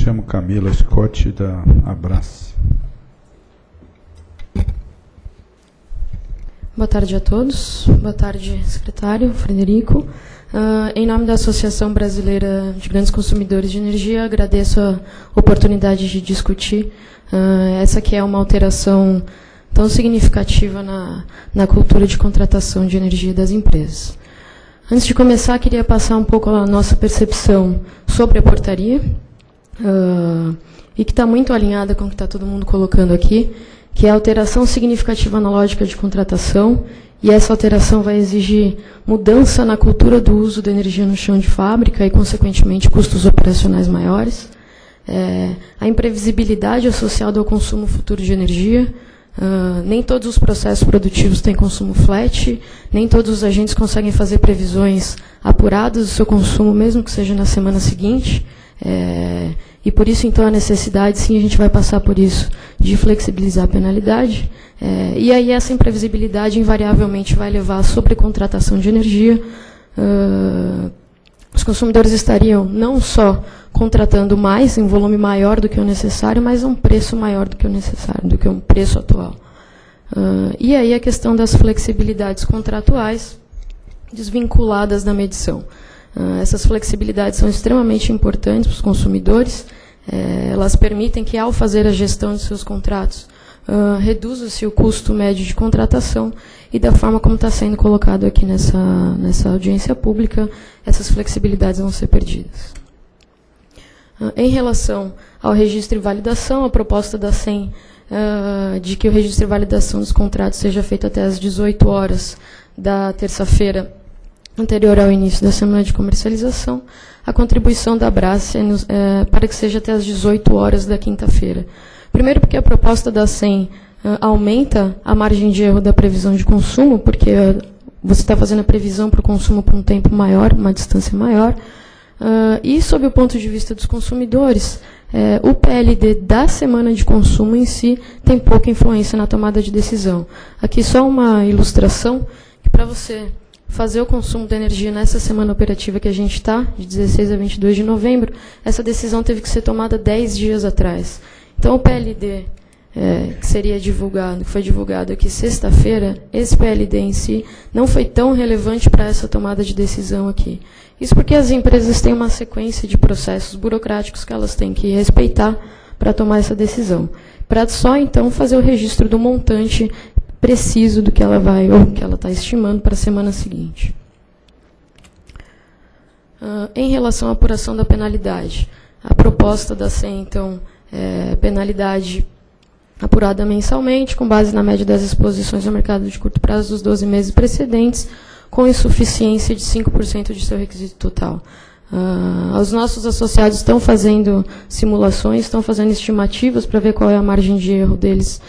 chamo Camila Scott, da Abrace. Boa tarde a todos. Boa tarde, secretário Frederico. Em nome da Associação Brasileira de Grandes Consumidores de Energia, agradeço a oportunidade de discutir essa que é uma alteração tão significativa na cultura de contratação de energia das empresas. Antes de começar, queria passar um pouco a nossa percepção sobre a portaria, e que está muito alinhada com o que está todo mundo colocando aqui, que é a alteração significativa na lógica de contratação, e essa alteração vai exigir mudança na cultura do uso da energia no chão de fábrica e, consequentemente, custos operacionais maiores. A imprevisibilidade associada ao consumo futuro de energia. Nem todos os processos produtivos têm consumo flat, nem todos os agentes conseguem fazer previsões apuradas do seu consumo, mesmo que seja na semana seguinte. E por isso, então, a necessidade, sim, a gente vai passar por isso, de flexibilizar a penalidade. E aí essa imprevisibilidade invariavelmente vai levar à sobrecontratação de energia. Os consumidores estariam não só contratando mais, em volume maior do que o necessário, mas a um preço maior do que o necessário, do que um preço atual. E aí a questão das flexibilidades contratuais desvinculadas da medição. Essas flexibilidades são extremamente importantes para os consumidores. Elas permitem que, ao fazer a gestão de seus contratos, reduza-se o custo médio de contratação e, da forma como está sendo colocado aqui nessa audiência pública, essas flexibilidades vão ser perdidas. Em relação ao registro e validação, a proposta da SEM de que o registro e validação dos contratos seja feito até às 18 horas da terça-feira anterior ao início da semana de comercialização, a contribuição da Abrace para que seja até às 18 horas da quinta-feira. Primeiro, porque a proposta da SEM aumenta a margem de erro da previsão de consumo, porque você está fazendo a previsão para o consumo por um tempo maior, uma distância maior. E, sob o ponto de vista dos consumidores, o PLD da semana de consumo em si tem pouca influência na tomada de decisão. Aqui só uma ilustração, que para você fazer o consumo de energia nessa semana operativa que a gente está, de 16 a 22 de novembro, essa decisão teve que ser tomada 10 dias atrás. Então, o PLD que seria divulgado, que foi divulgado aqui sexta-feira, esse PLD em si não foi tão relevante para essa tomada de decisão aqui. Isso porque as empresas têm uma sequência de processos burocráticos que elas têm que respeitar para tomar essa decisão. Para só, então, fazer o registro do montante preciso do que ela vai, ou que ela está estimando para a semana seguinte. Em relação à apuração da penalidade, a proposta da SEM, então, penalidade apurada mensalmente, com base na média das exposições ao mercado de curto prazo dos 12 meses precedentes, com insuficiência de 5% de seu requisito total. Os nossos associados estão fazendo simulações, estão fazendo estimativas para ver qual é a margem de erro deles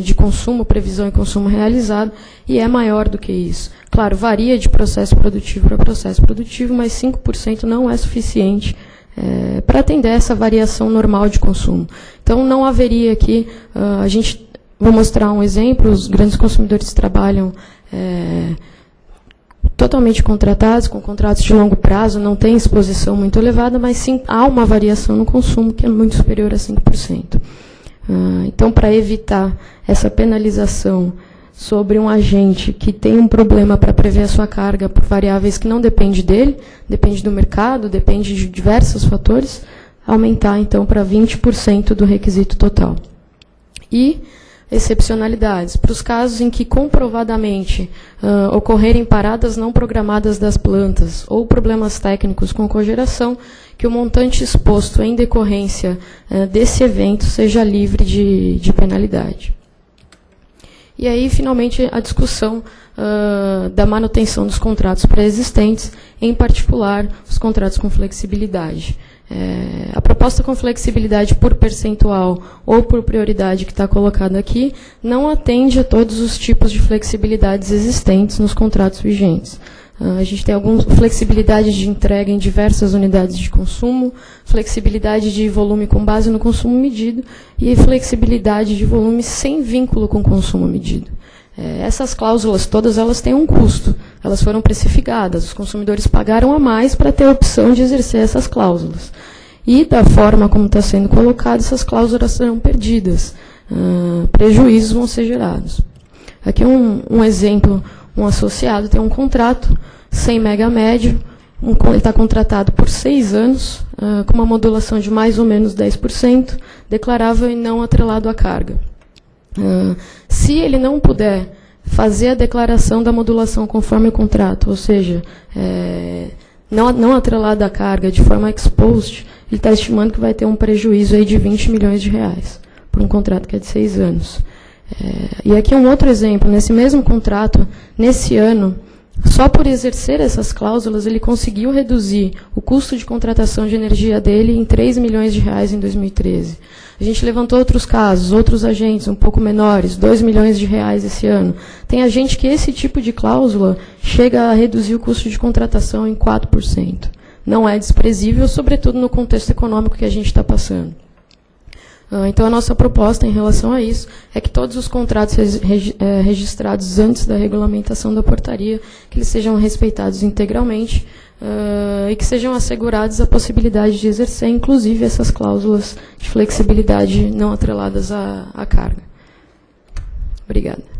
de consumo, previsão e consumo realizado, e é maior do que isso. Claro, varia de processo produtivo para processo produtivo, mas 5% não é suficiente para atender essa variação normal de consumo. Então, não haveria aqui, vou mostrar um exemplo, os grandes consumidores trabalham totalmente contratados, com contratos de longo prazo, não tem exposição muito elevada, mas sim há uma variação no consumo que é muito superior a 5%. Então, para evitar essa penalização sobre um agente que tem um problema para prever a sua carga por variáveis que não dependem dele, depende do mercado, depende de diversos fatores, aumentar, então, para 20% do requisito total. E excepcionalidades, para os casos em que comprovadamente ocorrerem paradas não programadas das plantas ou problemas técnicos com cogeração, que o montante exposto em decorrência desse evento seja livre de penalidade. E aí, finalmente, a discussão da manutenção dos contratos pré-existentes, em particular os contratos com flexibilidade. A proposta com flexibilidade por percentual ou por prioridade que está colocada aqui não atende a todos os tipos de flexibilidades existentes nos contratos vigentes. A gente tem alguma flexibilidade de entrega em diversas unidades de consumo, flexibilidade de volume com base no consumo medido e flexibilidade de volume sem vínculo com consumo medido. Essas cláusulas, todas elas têm um custo, elas foram precificadas, os consumidores pagaram a mais para ter a opção de exercer essas cláusulas. E, da forma como está sendo colocado, essas cláusulas serão perdidas. Prejuízos vão ser gerados. Aqui um exemplo, um associado tem um contrato, 100 mega médio, ele está contratado por 6 anos, com uma modulação de mais ou menos 10%, declarável e não atrelado à carga. Se ele não puder fazer a declaração da modulação conforme o contrato, ou seja, não atrelado à carga, de forma exposed, ele está estimando que vai ter um prejuízo aí de 20 milhões de reais, por um contrato que é de 6 anos. E aqui um outro exemplo, nesse mesmo contrato, nesse ano, só por exercer essas cláusulas, ele conseguiu reduzir o custo de contratação de energia dele em 3 milhões de reais em 2013. A gente levantou outros casos, outros agentes um pouco menores, 2 milhões de reais esse ano. Tem agente que esse tipo de cláusula chega a reduzir o custo de contratação em 4%. Não é desprezível, sobretudo no contexto econômico que a gente está passando. Então, a nossa proposta em relação a isso é que todos os contratos registrados antes da regulamentação da portaria, que eles sejam respeitados integralmente e que sejam assegurados a possibilidade de exercer, inclusive, essas cláusulas de flexibilidade não atreladas à carga. Obrigada.